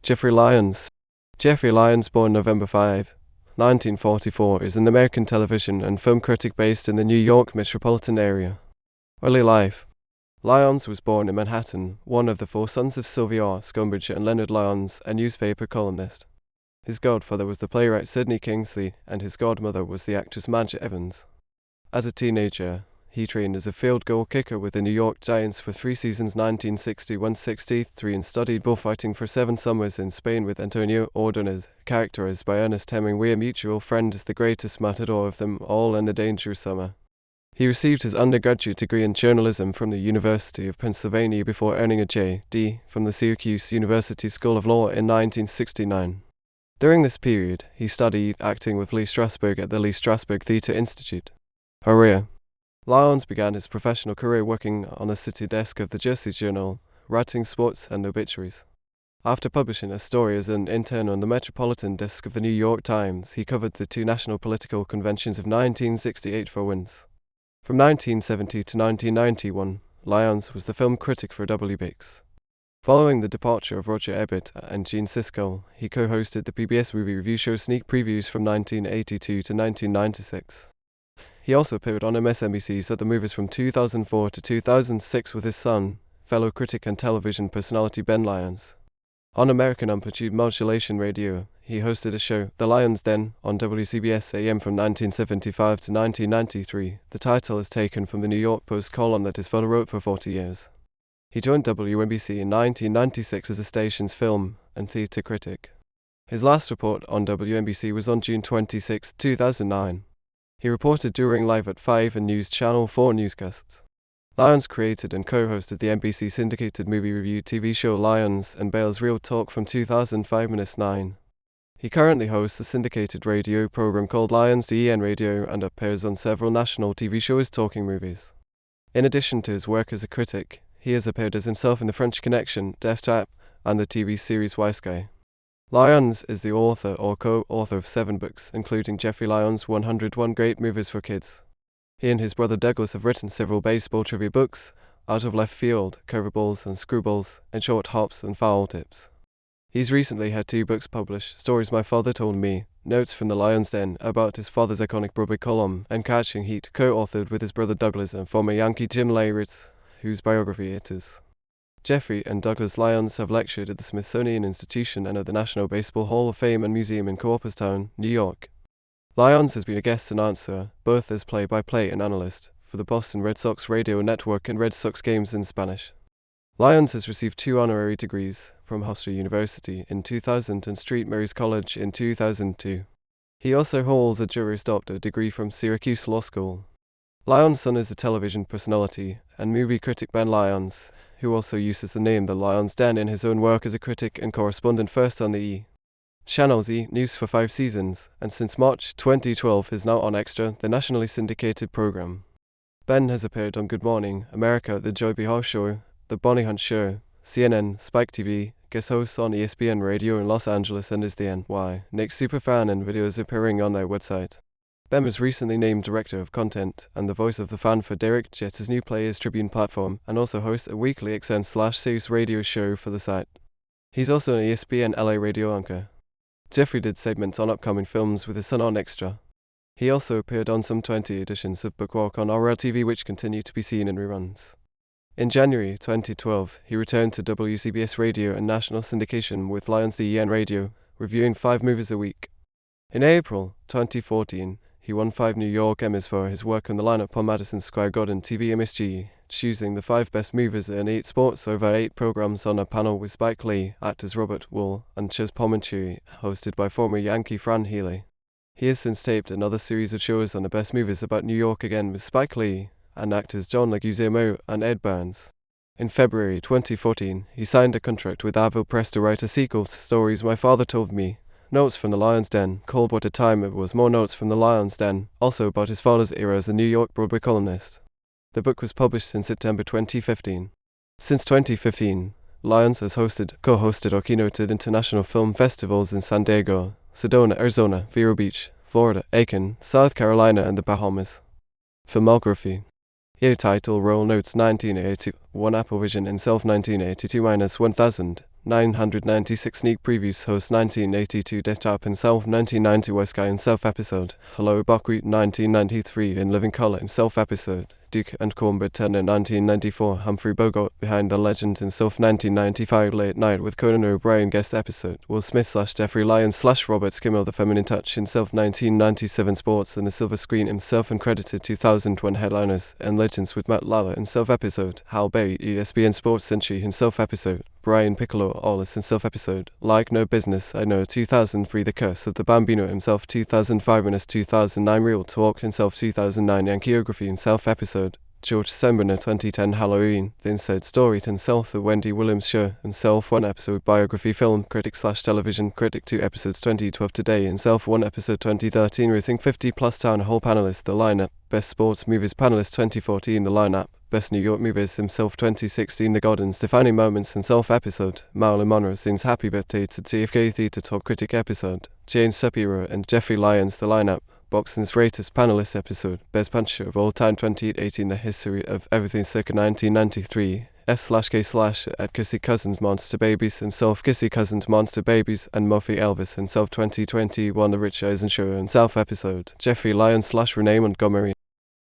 Jeffrey Lyons. Jeffrey Lyons, born November 5, 1944, is an American television and film critic based in the New York metropolitan area. Early life. Lyons was born in Manhattan, one of the four sons of Sylvia Scombridge and Leonard Lyons, a newspaper columnist. His godfather was the playwright Sidney Kingsley, and his godmother was the actress Madge Evans. As a teenager, he trained as a field goal kicker with the New York Giants for 3 seasons 1961-63 and studied bullfighting for 7 summers in Spain with Antonio Ordonez, characterized by Ernest Hemingway, a mutual friend, as the greatest matador of them all in the dangerous summer. He received his undergraduate degree in journalism from the University of Pennsylvania before earning a J.D. from the Syracuse University School of Law in 1969. During this period, he studied acting with Lee Strasberg at the Lee Strasberg Theatre Institute. Career. Lyons began his professional career working on the city desk of the Jersey Journal, writing sports and obituaries. After publishing a story as an intern on the metropolitan desk of the New York Times, he covered the 2 national political conventions of 1968 for wins. From 1970 to 1991, Lyons was the film critic for WBix. Following the departure of Roger Ebert and Gene Siskel, he co-hosted the PBS movie review show Sneak Previews from 1982 to 1996. He also appeared on MSNBC's Other Movies from 2004 to 2006 with his son, fellow critic and television personality Ben Lyons. On American Amplitude Modulation Radio, he hosted a show, The Lyons Den, on WCBS AM from 1975 to 1993. The title is taken from the New York Post column that his father wrote for 40 years. He joined WNBC in 1996 as the station's film and theatre critic. His last report on WNBC was on June 26, 2009. He reported during Live at 5 and News Channel 4 newscasts. Lyons created and co-hosted the NBC syndicated movie review TV show Lyons and Bale's Real Talk from 2005-9. He currently hosts a syndicated radio program called Lyons DEN Radio and appears on several national TV shows talking movies. In addition to his work as a critic, he has appeared as himself in The French Connection, Death Trap, and the TV series Wise Guy. Lyons is the author or co-author of 7 books, including Jeffrey Lyons' 101 Great Movies for Kids. He and his brother Douglas have written several baseball trivia books, Out of Left Field, Curveballs and Screwballs, and Short Hops and Foul Tips. He's recently had 2 books published, Stories My Father Told Me, Notes from the Lyons Den, about his father's iconic Broadway column, and Catching Heat, co-authored with his brother Douglas and former Yankee Jim Leyritz, whose biography it is. Jeffrey and Douglas Lyons have lectured at the Smithsonian Institution and at the National Baseball Hall of Fame and Museum in Cooperstown, New York. Lyons has been a guest announcer, both as play-by-play and analyst, for the Boston Red Sox radio network and Red Sox games in Spanish. Lyons has received 2 honorary degrees from Hofstra University in 2000 and St. Mary's College in 2002. He also holds a Juris Doctor degree from Syracuse Law School. Lyons' son is the television personality and movie critic Ben Lyons, who also uses the name The Lyons Den in his own work as a critic and correspondent, first on the E! Channel's E! News for 5 seasons, and since March 2012 is now on Extra, the nationally syndicated program. Ben has appeared on Good Morning America, The Joy Behar Show, The Bonnie Hunt Show, CNN, Spike TV, guest hosts on ESPN Radio in Los Angeles, and is the NY Nick superfan and videos appearing on their website. Ben was recently named Director of Content and the voice of the fan for Derek Jeter's new Players Tribune platform, and also hosts a weekly XM/Sirius radio show for the site. He's also an ESPN LA radio anchor. Jeffrey did segments on upcoming films with his son on Extra. He also appeared on some 20 editions of Bookwalk on RL TV, which continue to be seen in reruns. In January 2012, he returned to WCBS Radio and national syndication with Lyons DEN Radio, reviewing 5 movies a week. In April 2014, he won 5 New York Emmys for his work on the lineup on Madison Square Garden TV MSG, choosing the 5 best movies in 8 sports over 8 programs on a panel with Spike Lee, actors Robert Wuhl, and Ches Palminteri, hosted by former Yankee Fran Healy. He has since taped another series of shows on the best movies about New York, again with Spike Lee, and actors John Leguizamo and Ed Burns. In February 2014, he signed a contract with Avil Press to write a sequel to Stories My Father Told Me, Notes from the Lyons Den, called What a Time It Was, More Notes from the Lyons Den, also about his father's era as a New York Broadway columnist. The book was published in September 2015. Since 2015, Lyons has co-hosted or keynoted international film festivals in San Diego, Sedona, Arizona, Vero Beach, Florida, Aiken, South Carolina, and the Bahamas. Filmography. Year title, Roll Notes 1982, 1 Apple Vision himself 1982-1000. 996 Sneak Previews Host 1982 Death Trap himself 1990 West Guy himself episode Hello Buckwheat 1993 In Living Color himself episode Duke and Cornbread Turner 1994 Humphrey Bogart Behind the Legend himself 1995 Late Night with Conan O'Brien guest episode Will Smith / Jeffrey Lyons / Robert Schimmel The Feminine Touch himself 1997 Sports and the Silver Screen himself Uncredited 2001 Headliners and Legends with Matt Lalla himself episode Hal Berry ESPN Sports Century himself episode Brian Piccolo Aulis himself episode Like No Business I Know 2003 The Curse of the Bambino himself 2005 Winners 2009 Real Talk himself 2009 Yankeeography himself episode George Sembriner 2010 Halloween The Inside Story himself The Wendy Williams Show himself 1 episode Biography Film Critic / Television Critic 2 episodes 2012 Today himself 1 episode 2013 Rethink 50 Plus Town Hall Panelist The Lineup Best Sports Movies Panelist 2014 The Lineup Best New York Movies himself 2016 The Gardens Defining Moments himself episode Marilyn Monroe sings Happy Birthday to TFK Theatre Talk Critic episode Jane Shapiro and Jeffrey Lyons The Lineup Boxing's Greatest Panelist episode Best Puncher of All Time 2018 The History of Everything circa 1993 F/K/ at Kissy Cousins Monster Babies himself Kissy Cousins Monster Babies and Murphy Elvis himself 2021 The Rich Eisen Show himself episode Jeffrey Lyons / Renee Montgomery